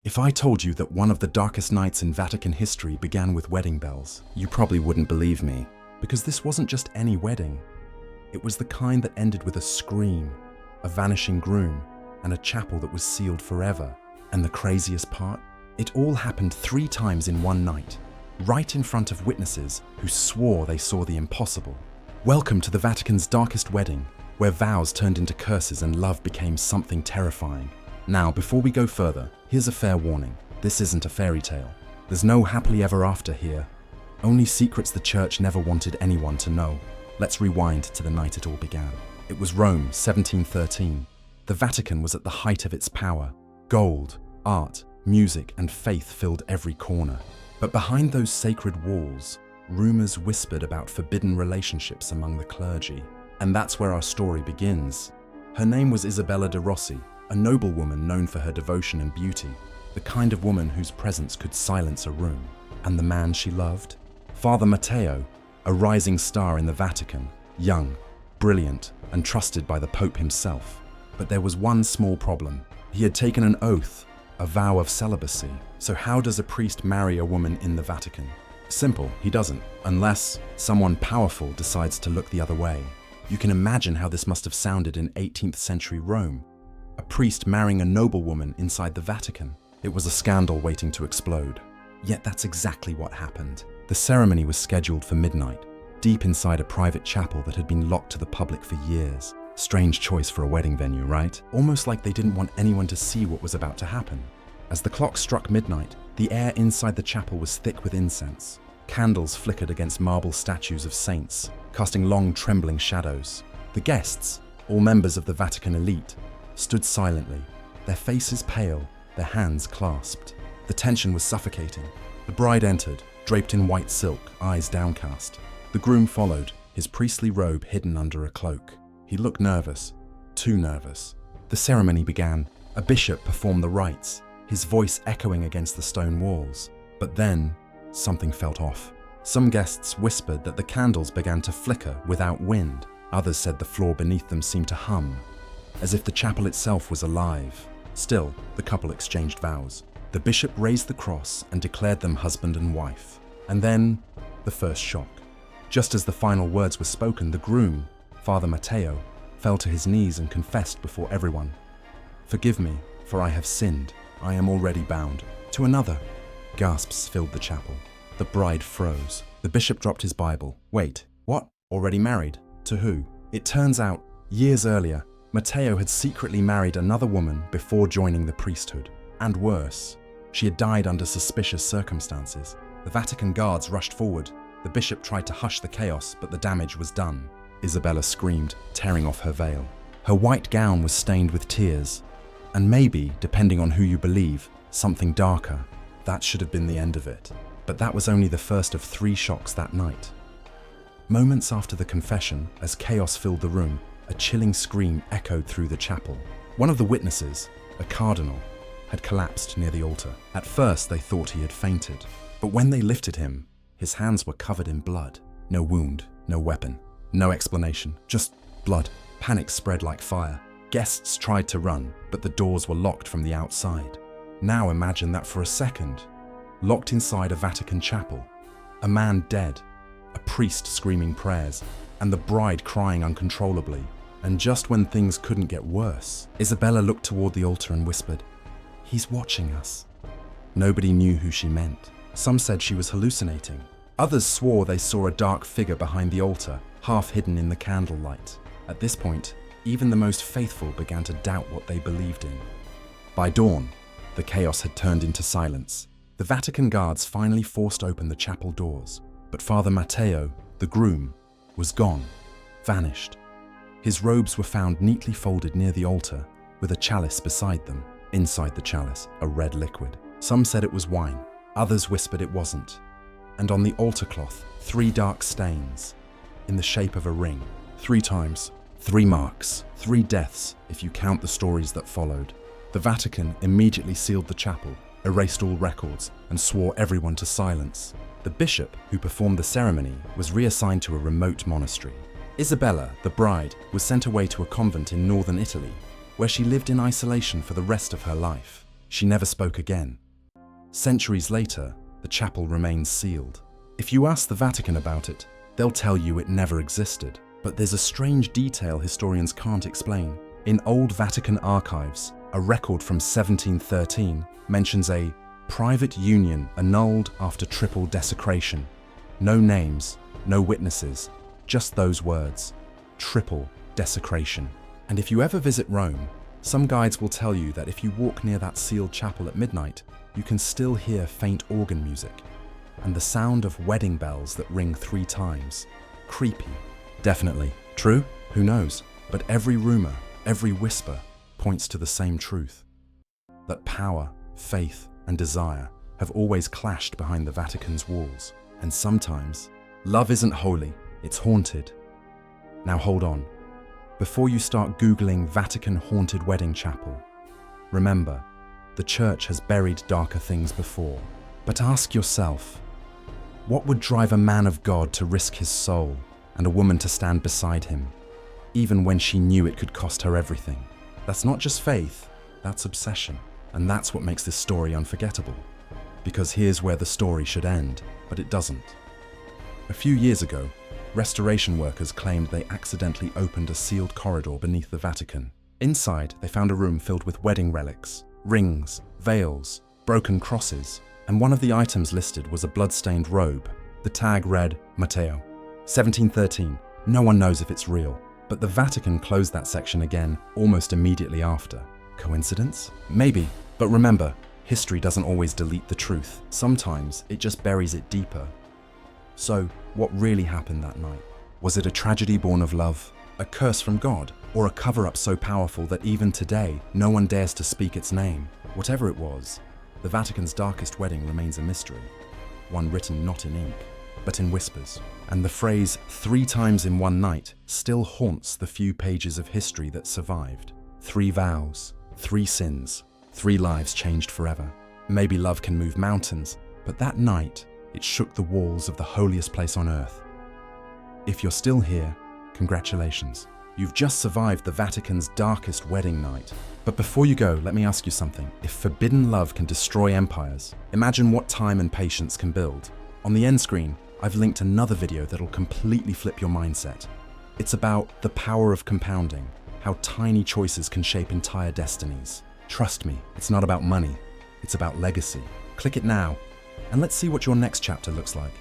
If I told you that one of the darkest nights in Vatican history began with wedding bells, you probably wouldn't believe me, because this wasn't just any wedding. It was the kind that ended with a scream, a vanishing groom, and a chapel that was sealed forever. And the craziest part? It all happened 3 times in one night, right in front of witnesses who swore they saw the impossible. Welcome to the Vatican's darkest wedding, where vows turned into curses and love became something terrifying. Now, before we go further, here's a fair warning. This isn't a fairy tale. There's no happily ever after here. Only secrets the church never wanted anyone to know. Let's rewind to the night it all began. It was Rome, 1713. The Vatican was at the height of its power. Gold, art, music, and faith filled every corner. But behind those sacred walls, rumors whispered about forbidden relationships among the clergy. And that's where our story begins. Her name was Isabella de Rossi, a noblewoman known for her devotion and beauty, the kind of woman whose presence could silence a room. And the man she loved? Father Matteo, a rising star in the Vatican, young, brilliant, and trusted by the Pope himself. But there was one small problem. He had taken an oath, a vow of celibacy. So how does a priest marry a woman in the Vatican? Simple, he doesn't, unless someone powerful decides to look the other way. You can imagine how this must have sounded in 18th century Rome. A priest marrying a noblewoman inside the Vatican. It was a scandal waiting to explode. Yet that's exactly what happened. The ceremony was scheduled for midnight, deep inside a private chapel that had been locked to the public for years. Strange choice for a wedding venue, right? Almost like they didn't want anyone to see what was about to happen. As the clock struck midnight, the air inside the chapel was thick with incense. Candles flickered against marble statues of saints, casting long, trembling shadows. The guests, all members of the Vatican elite, stood silently, their faces pale, their hands clasped. The tension was suffocating. The bride entered, draped in white silk, eyes downcast. The groom followed, his priestly robe hidden under a cloak. He looked nervous, too nervous. The ceremony began. A bishop performed the rites, his voice echoing against the stone walls. But then, something felt off. Some guests whispered that the candles began to flicker without wind. Others said the floor beneath them seemed to hum, as if the chapel itself was alive. Still, the couple exchanged vows. The bishop raised the cross and declared them husband and wife. And then, the first shock. Just as the final words were spoken, the groom, Father Matteo, fell to his knees and confessed before everyone. "Forgive me, for I have sinned. I am already bound to another." Gasps filled the chapel. The bride froze. The bishop dropped his Bible. Wait, what? Already married? To who? It turns out, years earlier, Matteo had secretly married another woman before joining the priesthood. And worse, she had died under suspicious circumstances. The Vatican guards rushed forward. The bishop tried to hush the chaos, but the damage was done. Isabella screamed, tearing off her veil. Her white gown was stained with tears. And maybe, depending on who you believe, something darker. That should have been the end of it. But that was only the first of 3 shocks that night. Moments after the confession, as chaos filled the room, a chilling scream echoed through the chapel. One of the witnesses, a cardinal, had collapsed near the altar. At first, they thought he had fainted. But when they lifted him, his hands were covered in blood. No wound, no weapon, no explanation, just blood. Panic spread like fire. Guests tried to run, but the doors were locked from the outside. Now imagine that for a second. Locked inside a Vatican chapel. A man dead, a priest screaming prayers, and the bride crying uncontrollably. And just when things couldn't get worse, Isabella looked toward the altar and whispered, "He's watching us." Nobody knew who she meant. Some said she was hallucinating. Others swore they saw a dark figure behind the altar, half hidden in the candlelight. At this point, even the most faithful began to doubt what they believed in. By dawn, the chaos had turned into silence. The Vatican guards finally forced open the chapel doors, but Father Matteo, the groom, was gone, vanished. His robes were found neatly folded near the altar, with a chalice beside them. Inside the chalice, a red liquid. Some said it was wine, others whispered it wasn't. And on the altar cloth, 3 dark stains, in the shape of a ring. 3 times, 3 marks, 3 deaths, if you count the stories that followed. The Vatican immediately sealed the chapel, erased all records, and swore everyone to silence. The bishop who performed the ceremony was reassigned to a remote monastery. Isabella, the bride, was sent away to a convent in northern Italy, where she lived in isolation for the rest of her life. She never spoke again. Centuries later, the chapel remains sealed. If you ask the Vatican about it, they'll tell you it never existed. But there's a strange detail historians can't explain. In old Vatican archives, a record from 1713 mentions a private union annulled after triple desecration. No names, no witnesses, just those words, triple desecration. And if you ever visit Rome, some guides will tell you that if you walk near that sealed chapel at midnight, you can still hear faint organ music and the sound of wedding bells that ring 3 times. Creepy. Definitely. True? Who knows? But every rumor, every whisper points to the same truth. That power, faith, and desire have always clashed behind the Vatican's walls. And sometimes, love isn't holy, it's haunted. Now hold on. Before you start Googling Vatican haunted wedding chapel, remember, the church has buried darker things before. But ask yourself, what would drive a man of God to risk his soul and a woman to stand beside him, even when she knew it could cost her everything? That's not just faith, that's obsession. And that's what makes this story unforgettable. Because here's where the story should end, but it doesn't. A few years ago, restoration workers claimed they accidentally opened a sealed corridor beneath the Vatican. Inside, they found a room filled with wedding relics, rings, veils, broken crosses, and one of the items listed was a blood-stained robe. The tag read, Matteo, 1713. No one knows if it's real, but the Vatican closed that section again almost immediately after. Coincidence? Maybe, but remember, history doesn't always delete the truth. Sometimes it just buries it deeper. So, what really happened that night? Was it a tragedy born of love, a curse from God, or a cover-up so powerful that even today, no one dares to speak its name? Whatever it was, the Vatican's darkest wedding remains a mystery, one written not in ink, but in whispers. And the phrase 3 times in one night still haunts the few pages of history that survived. 3 vows, 3 sins, 3 lives changed forever. Maybe love can move mountains, but that night, it shook the walls of the holiest place on earth. If you're still here, congratulations. You've just survived the Vatican's darkest wedding night. But before you go, let me ask you something. If forbidden love can destroy empires, imagine what time and patience can build. On the end screen, I've linked another video that'll completely flip your mindset. It's about the power of compounding, how tiny choices can shape entire destinies. Trust me, it's not about money, it's about legacy. Click it now, and let's see what your next chapter looks like.